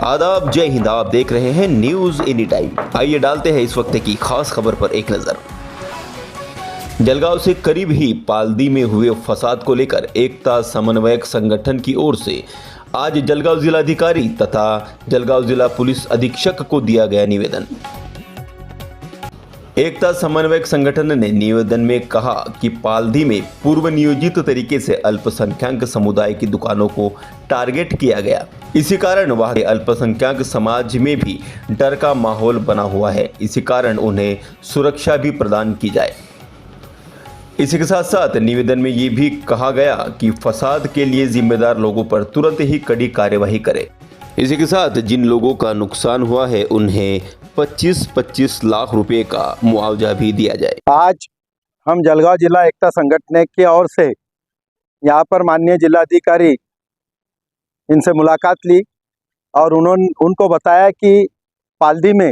आदाब, जय हिंद। आप देख रहे हैं न्यूज एनी टाइम। आइए डालते हैं इस वक्त की खास खबर पर एक नजर। जलगांव से करीब ही पालदी में हुए फसाद को लेकर एकता समन्वयक संगठन की ओर से आज जलगांव जिलाधिकारी तथा जलगांव जिला पुलिस अधीक्षक को दिया गया निवेदन। एकता समन्वयक संगठन ने निवेदन में कहा कि पालदी में पूर्व नियोजित तरीके से अल्पसंख्यक समुदाय की दुकानों को टारगेट किया गया। इसी कारण वहां के अल्पसंख्यक समाज में भी डर का माहौल बना हुआ है। इसी कारण उन्हें सुरक्षा भी प्रदान की जाए। इसी के साथ साथ निवेदन में ये भी कहा गया कि फसाद के लिए जिम्मेदार लोगों पर तुरंत ही कड़ी कार्यवाही करे। इसी के साथ जिन लोगों का नुकसान हुआ है उन्हें 25-25 लाख रुपए का मुआवजा भी दिया जाए। आज हम जलगांव जिला एकता संगठन की ओर से यहाँ पर माननीय जिलाधिकारी इनसे मुलाकात ली और उनको बताया कि पालदी में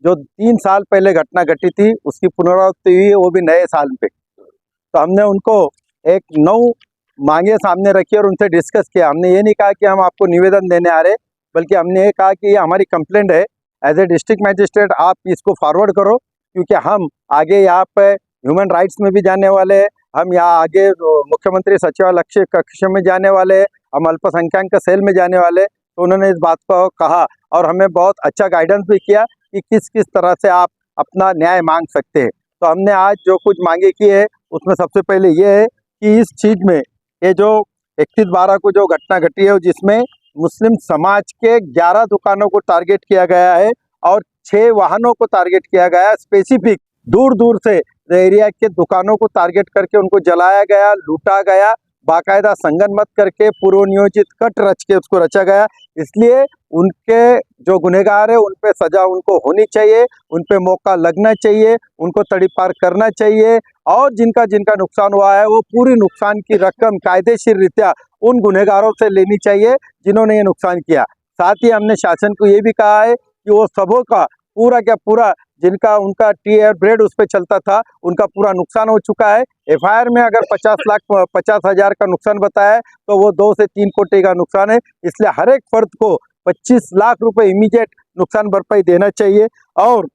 जो 3 साल पहले घटना घटी थी उसकी पुनरावृत्ति हुई, वो भी नए साल पे। तो हमने उनको एक 9 मांगे सामने रखी और उनसे डिस्कस किया। हमने ये नहीं कहा कि हम आपको निवेदन देने आ रहे, बल्कि हमने ये कहा कि ये हमारी कंप्लेंट है। एज ए डिस्ट्रिक्ट मैजिस्ट्रेट आप इसको फॉरवर्ड करो, क्योंकि हम आगे यहाँ पे ह्यूमन राइट्स में भी जाने वाले हैं, हम यहाँ आगे मुख्यमंत्री सचिवालय कक्ष में जाने वाले हैं, हम अल्पसंख्यक सेल में जाने वाले। तो उन्होंने इस बात को कहा और हमें बहुत अच्छा गाइडेंस भी किया कि किस किस तरह से आप अपना न्याय मांग सकते हैं। तो हमने आज जो कुछ मांगे की है उसमें सबसे पहले ये है कि इस चीज़ में ये जो 31/12 को जो घटना घटी है जिसमें मुस्लिम समाज के 11 दुकानों को टारगेट किया गया है और 6 वाहनों को टारगेट किया गया है। स्पेसिफिक दूर दूर से एरिया के दुकानों को टारगेट करके उनको जलाया गया, लूटा गया, बाकायदा संगनमत करके पूर्व नियोजित कट रच के उसको रचा गया। इसलिए उनके जो गुनहगार है उन पे सजा उनको होनी चाहिए, उन पे मौका लगना चाहिए, उनको तड़ीपार करना चाहिए और जिनका जिनका नुकसान हुआ है वो पूरी नुकसान की रकम कायदेशीर रीत्या उन गुनहगारों से लेनी चाहिए जिन्होंने ये नुकसान किया। साथ ही हमने शासन को ये भी कहा है कि वो सबों का पूरा जिनका उनका टी और ब्रेड उस पर चलता था उनका पूरा नुकसान हो चुका है। एफआईआर में अगर 50,50,000 का नुकसान बताया है तो वो 2 से 3 कोटी का नुकसान है। इसलिए हर एक फर्द को 25 लाख रुपए इमीडिएट नुकसान भरपाई देना चाहिए। और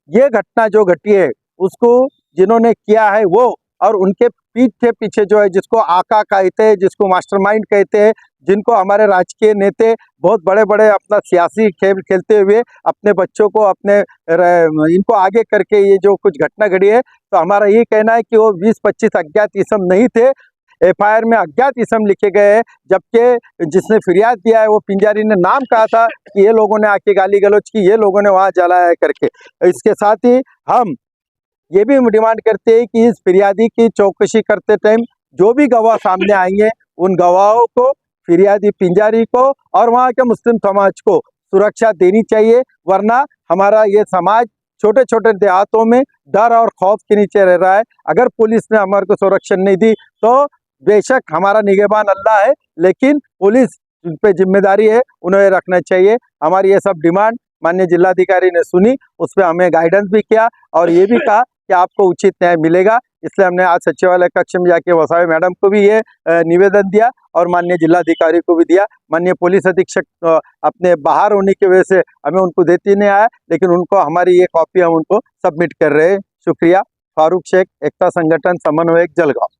ये घटना जो घटी है उसको जिन्होंने किया है वो और उनके पीठ के पीछे जो है जिसको आका कहते हैं, जिसको मास्टरमाइंड कहते हैं, जिनको हमारे राजकीय नेता बहुत बड़े बड़े अपना सियासी खेल खेलते हुए अपने बच्चों को अपने इनको आगे करके ये जो कुछ घटना घटी है, तो हमारा ये कहना है कि वो 20-25 अज्ञात इसम नहीं थे। एफआईआर में अज्ञात इसम लिखे गए हैं, जबकि जिसने फिरियाद दिया है वो पिंजारी ने नाम कहा था कि ये लोगों ने आके गाली गलौज की, ये लोगों ने वहाँ जलाया करके। इसके साथ ही हम ये भी डिमांड करते हैं कि इस फिरियादी की चौकसी करते टाइम जो भी गवाह सामने आएंगे उन गवाहों को, फिरियादी पिंजारी को और वहाँ के मुस्लिम समाज को सुरक्षा देनी चाहिए, वरना हमारा ये समाज छोटे छोटे देहातों में डर और खौफ के नीचे रह रहा है। अगर पुलिस ने हमारे को संरक्षण नहीं दी तो बेशक हमारा निगहबान अल्लाह है, लेकिन पुलिस पे जिम्मेदारी है, उन्हें रखना चाहिए। हमारी ये सब डिमांड माननीय जिलाधिकारी ने सुनी, उस पर हमें गाइडेंस भी किया और ये भी कहा कि आपको उचित न्याय मिलेगा। इसलिए हमने आज सचिवालय कक्ष में जाके वसावे मैडम को भी ये निवेदन दिया और माननीय जिलाधिकारी को भी दिया। माननीय पुलिस अधीक्षक अपने बाहर होने की वजह से हमें उनको देती नहीं आया, लेकिन उनको हमारी ये कॉपी हम उनको सबमिट कर रहे हैं। शुक्रिया। फारूक शेख, एकता संगठन समन्वयक, जलगांव।